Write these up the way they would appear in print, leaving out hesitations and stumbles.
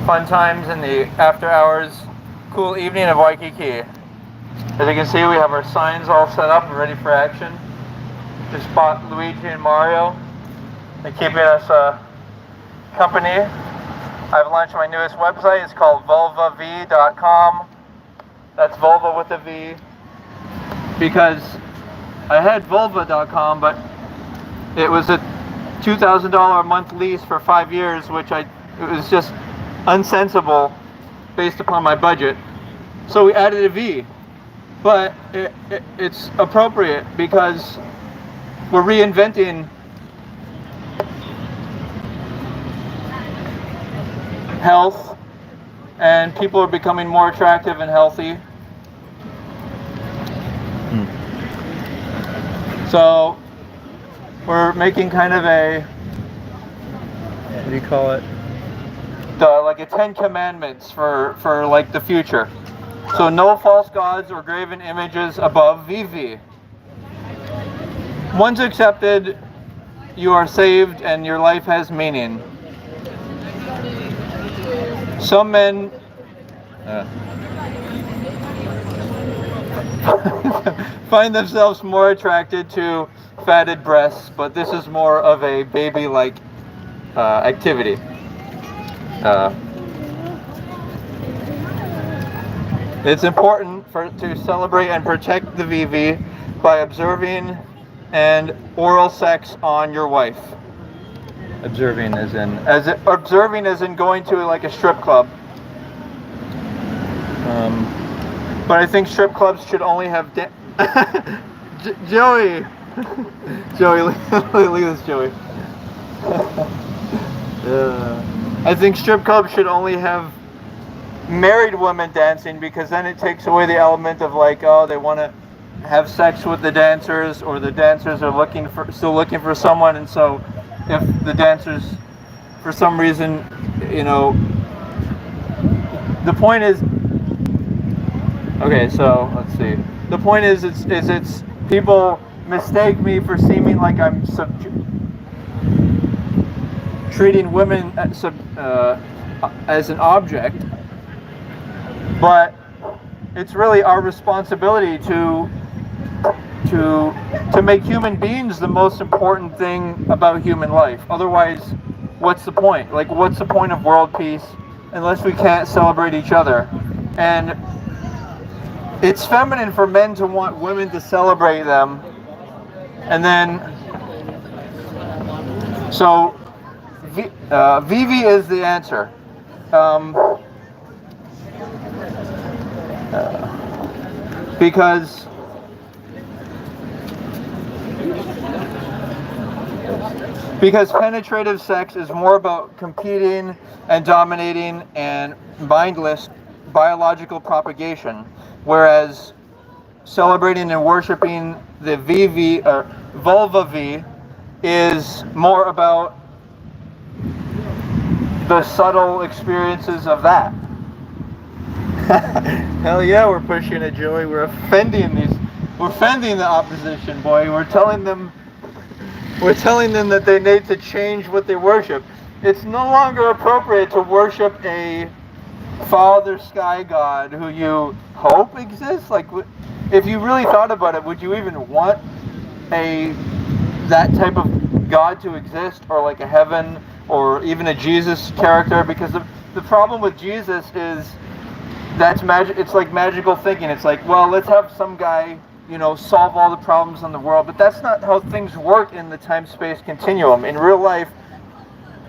fun times in the after hours cool evening of Waikiki. As you can see, we have our signs all set up and ready for action. Just bought Luigi and Mario. They're keeping us company. I've launched my newest website. It's called vulvav.com. That's vulva with a V. Because I had vulva.com, but it was a $2,000 a month lease for 5 years, which it was just unsensible based upon my budget. So we added a V. But it's appropriate because we're reinventing health, and people are becoming more attractive and healthy. So we're making kind of a, what do you call it? Like a 10 commandments for like the future. So no false gods or graven images above VV. Once accepted, you are saved and your life has meaning. Some men find themselves more attracted to fatted breasts, but this is more of a baby-like activity. It's important to celebrate and protect the VV by observing and oral sex on your wife. Observing as in going to like a strip club. But I think strip clubs should only have Joey. Joey, look at this, Joey. I think strip clubs should only have married women dancing, because then it takes away the element of like, oh, they want to have sex with the dancers, or the dancers are still looking for someone, and so if the dancers for some reason, the point is, okay, so let's see, the point is it's people mistake me for seeming like I'm treating women as an object. But it's really our responsibility to make human beings the most important thing about human life. Otherwise, what's the point? Like, what's the point of world peace unless we can't celebrate each other? And it's feminine for men to want women to celebrate them. And then, so Vivi is the answer. Because penetrative sex is more about competing and dominating and mindless biological propagation, whereas celebrating and worshiping the VV or vulva V is more about the subtle experiences of that. Hell yeah, we're pushing it, Joey. We're offending the opposition, boy. We're telling them that they need to change what they worship. It's no longer appropriate to worship a father sky god who you hope exists. Like, if you really thought about it, would you even want that type of god to exist, or like a heaven, or even a Jesus character? Because the problem with Jesus is that's magic. It's like magical thinking. It's like, well, let's have some guy, solve all the problems in the world. But that's not how things work in the time-space continuum. In real life,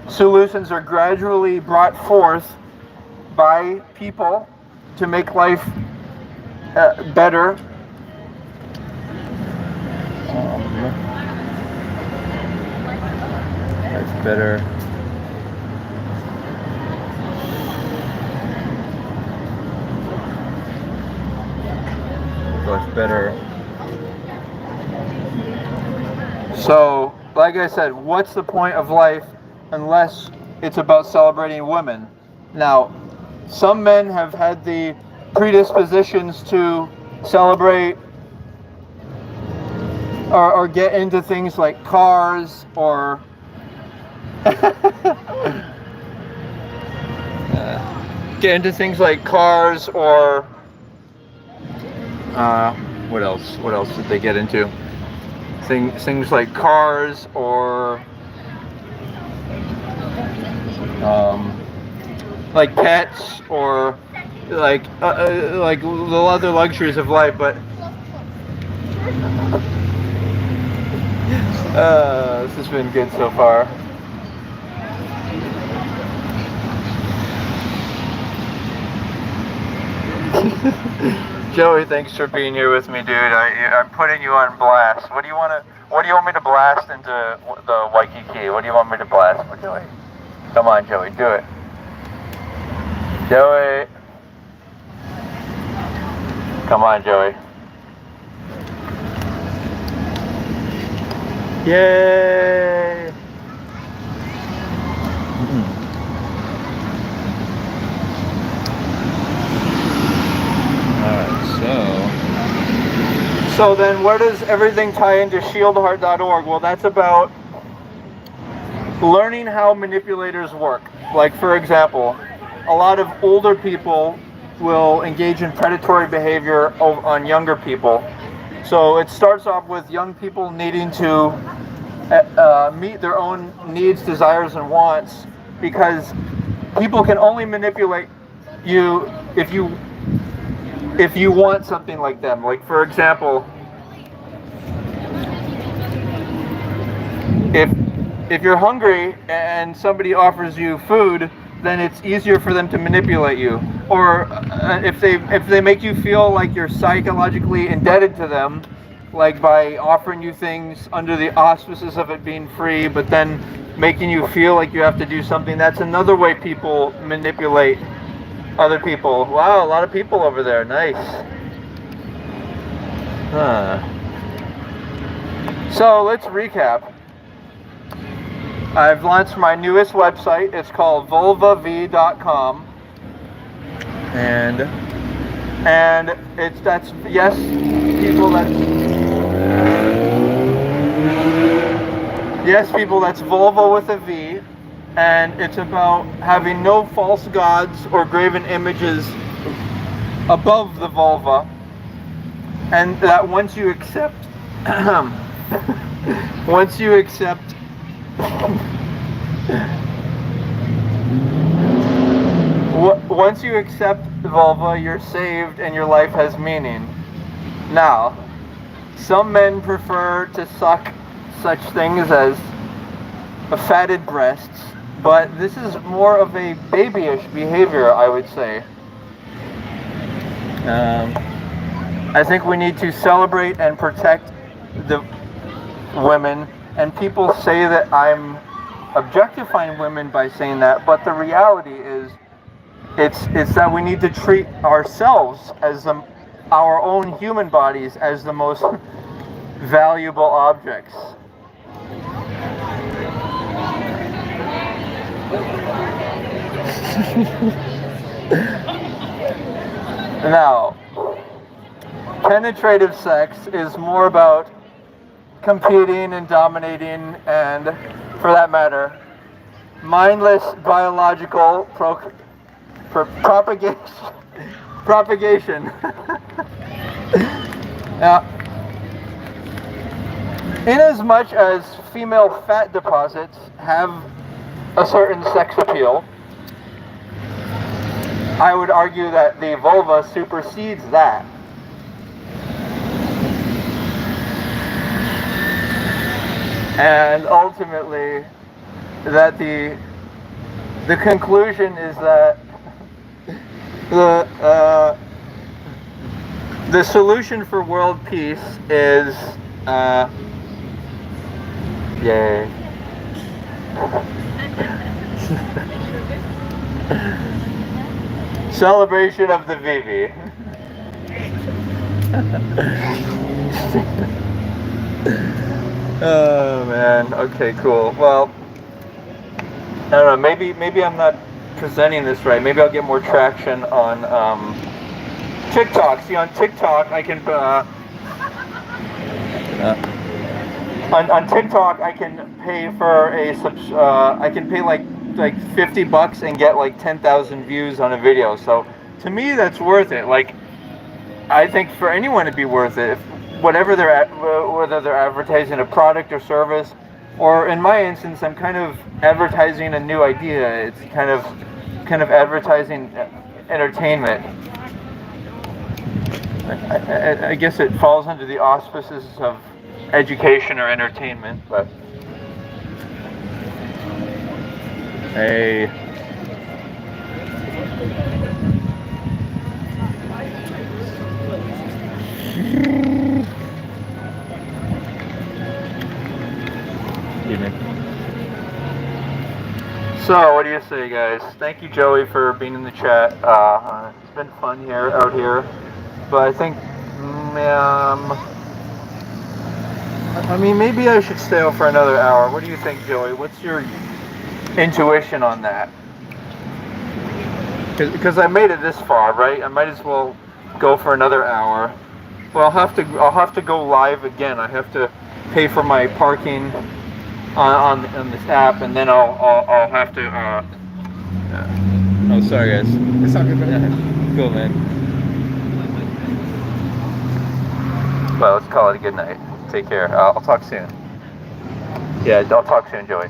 solutions are gradually brought forth by people to make life better. That's better. Much better. So, like I said, what's the point of life unless it's about celebrating women? Now, some men have had the predispositions to celebrate or get into things like cars or get into things like cars or what else? What else did they get into? Things like cars or like pets or like the other luxuries of life, but this has been good so far. Joey, thanks for being here with me, dude. I'm putting you on blast. What do you want me to blast into the Waikiki? What do you want me to blast? Joey, come on, Joey, do it. Joey, come on, Joey. Yay! So then where does everything tie into shieldheart.org? Well, that's about learning how manipulators work. Like, for example, a lot of older people will engage in predatory behavior on younger people. So it starts off with young people needing to meet their own needs, desires, and wants, because people can only manipulate you if you want something like them. Like, for example, if you're hungry and somebody offers you food, then it's easier for them to manipulate you. Or if they make you feel like you're psychologically indebted to them, like by offering you things under the auspices of it being free, but then making you feel like you have to do something, that's another way people manipulate other people. Wow, a lot of people over there. Nice. So let's recap. I've launched my newest website. It's called vulvav.com, and that's vulva with a V, and it's about having no false gods or graven images above the vulva, and that once you accept the vulva, you're saved and your life has meaning. Now, some men prefer to suck such things as fatted breasts, but this is more of a babyish behavior, I would say. I think we need to celebrate and protect the women, and people say that I'm objectifying women by saying that, but the reality is it's that we need to treat ourselves as our own human bodies as the most valuable objects. Now, penetrative sex is more about competing and dominating, and, for that matter, mindless biological propagation. Inasmuch as female fat deposits have a certain sex appeal, I would argue that the vulva supersedes that. And ultimately, that the conclusion is that the solution for world peace is yay. Celebration of the Vivi. Oh man, okay, cool. Well, I don't know, maybe I'm not presenting this right. Maybe I'll get more traction on TikTok. See, on TikTok I can on TikTok I can pay for I can pay like like $50 and get like 10,000 views on a video. So to me, that's worth it. Like, I think for anyone it'd be worth it. If, whatever they're at, whether they're advertising a product or service, or in my instance, I'm kind of advertising a new idea. It's kind of advertising entertainment. I guess it falls under the auspices of education or entertainment, but hey. So, what do you say, guys? Thank you, Joey, for being in the chat. It's been fun out here. But I think, I mean, maybe I should stay out for another hour. What do you think, Joey? What's your intuition on that? Because I made it this far, right? I might as well go for another hour. Well, I'll have to go live again. I have to pay for my parking on this app, and then I'll have to. Oh, sorry, guys. It's all good, man. Cool, man. Well, let's call it a good night. Take care. I'll talk soon. Yeah, I'll talk soon, Joey.